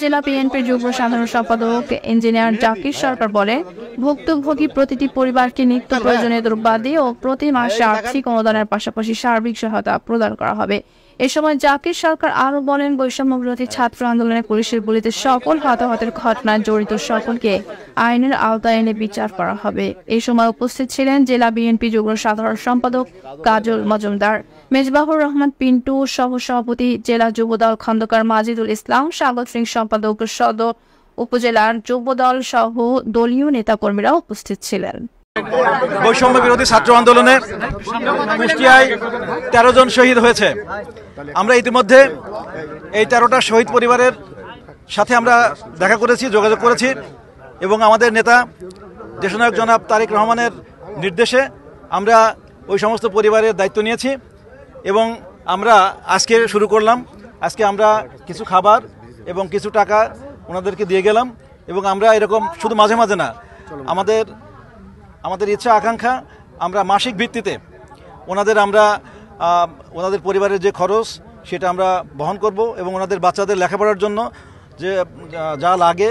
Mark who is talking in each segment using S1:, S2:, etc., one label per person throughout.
S1: জেলা বিএনপির যুগ্ম সাধারণ সম্পাদক ইঞ্জিনিয়ার জাকির সরকার বলেন, ভুক্তভোগী প্রতিটি পরিবারকে নিত্য প্রয়োজনীয় দ্রব্যাদি ও প্রতি মাসে আর্থিক অনুদানের পাশাপাশি সার্বিক সহায়তা প্রদান করা হবে। এ সময় জাকির সরকার আরও বলেন, বৈষম্য বিরোধী ছাত্র আন্দোলনে পুলিশের গুলিতে সকল হতাহতের ঘটনায় জড়িত সকলকে আইনের আওতায় এনে বিচার করা হবে। এই সময় উপস্থিত ছিলেন জেলা বিএনপি যুগ্ম সাধারণ সম্পাদক কাজল মজুমদার, মেজবাহুর রহমান পিন্টু, সহ-সভাপতি জেলা যুবদল খন্দকার মাজিদুল ইসলাম, সাংগঠনিক সম্পাদক সদর উপজেলার যুবদল সহ দলীয় নেতাকর্মীরা উপস্থিত ছিলেন।
S2: বৈষম্য বিরোধী ছাত্র আন্দোলনে কুষ্টিয়ায় ১৩ জন শহীদ হয়েছে। আমরা ইতিমধ্যে এই ১৩টা শহীদ পরিবারের সাথে আমরা দেখা করেছি, যোগাযোগ করেছি এবং আমাদের নেতা দেশনায়ক জনাব তারেক রহমানের নির্দেশে আমরা ওই সমস্ত পরিবারের দায়িত্ব নিয়েছি এবং আমরা আজকে শুরু করলাম। আজকে আমরা কিছু খাবার এবং কিছু টাকা ওনাদেরকে দিয়ে গেলাম এবং আমরা এরকম শুধু মাঝে মাঝে না, আমাদের ইচ্ছা আকাঙ্ক্ষা আমরা মাসিক ভিত্তিতে ওনাদের পরিবারের যে খরচ সেটা আমরা বহন করব এবং ওনাদের বাচ্চাদের লেখাপড়ার জন্য যে যা লাগে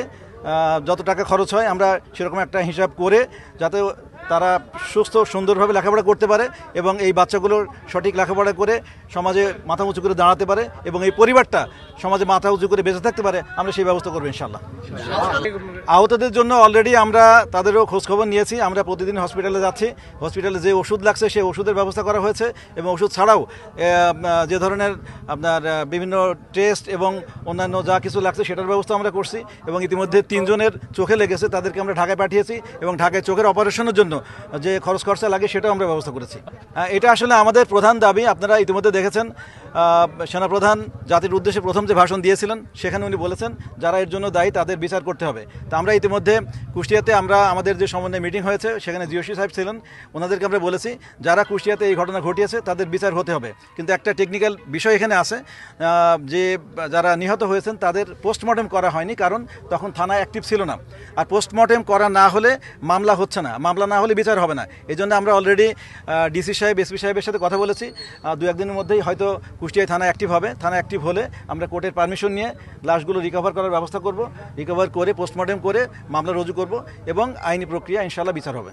S2: যত টাকা খরচ হয় আমরা সেরকম একটা হিসাব করে যাতে তারা সুস্থ সুন্দরভাবে লেখাপড়া করতে পারে এবং এই বাচ্চাগুলোর সঠিক লেখাপড়া করে সমাজে মাথা উঁচু করে দাঁড়াতে পারে এবং এই পরিবারটা সমাজে মাথা উঁচু করে বেঁচে থাকতে পারে, আমরা সেই ব্যবস্থা করবো ইনশাল্লাহ। আহতদের জন্য অলরেডি আমরা তাদেরও খোঁজখবর নিয়েছি। আমরা প্রতিদিন হসপিটালে যাচ্ছি, হসপিটালে যে ওষুধ লাগছে সেই ওষুধের ব্যবস্থা করা হয়েছে এবং ওষুধ ছাড়াও যে ধরনের আপনার বিভিন্ন টেস্ট এবং অন্যান্য যা কিছু লাগছে সেটার ব্যবস্থা আমরা করছি এবং ইতিমধ্যে ৩ জনের চোখে লেগেছে, তাদেরকে আমরা ঢাকায় পাঠিয়েছি এবং ঢাকায় চোখের অপারেশনের জন্য যে খরচা লাগে সেটাও আমরা ব্যবস্থা করেছি। এটা আসলে আমাদের প্রধান দাবি। আপনারা ইতিমধ্যে দেখেছেন সেনাপ্রধান জাতির উদ্দেশ্যে প্রথম যে ভাষণ দিয়েছিলেন সেখানে উনি বলেছেন যারা এর জন্য দায়ী তাদের বিচার করতে হবে। তা আমরা ইতিমধ্যে কুষ্টিয়াতে আমাদের যে সমন্বয় মিটিং হয়েছে সেখানে জিওসি সাহেব ছিলেন, ওনাদেরকে আমরা বলেছি যারা কুষ্টিয়াতে এই ঘটনা ঘটিয়েছে তাদের বিচার হতে হবে। কিন্তু একটা টেকনিক্যাল বিষয় এখানে আছে যে যারা নিহত হয়েছেন তাদের পোস্টমর্টেম করা হয়নি, কারণ তখন থানা অ্যাক্টিভ ছিল না। আর পোস্টমর্টেম করা না হলে মামলা হচ্ছে না, মামলা না হলে বিচার হবে না। এই জন্য আমরা অলরেডি ডিসি সাহেব এসপি সাহেবের সাথে কথা বলেছি, 2-1 দিনের মধ্যেই হয়তো কুষ্টিয়ায় থানা অ্যাক্টিভ হবে। থানা অ্যাক্টিভ হলে আমরা কোর্টের পারমিশন নিয়ে লাশগুলো রিকভার করার ব্যবস্থা করব, রিকভার করে পোস্টমর্টেম করে মামলা রুজু করব এবং আইনি প্রক্রিয়া ইনশাআল্লাহ বিচার হবে।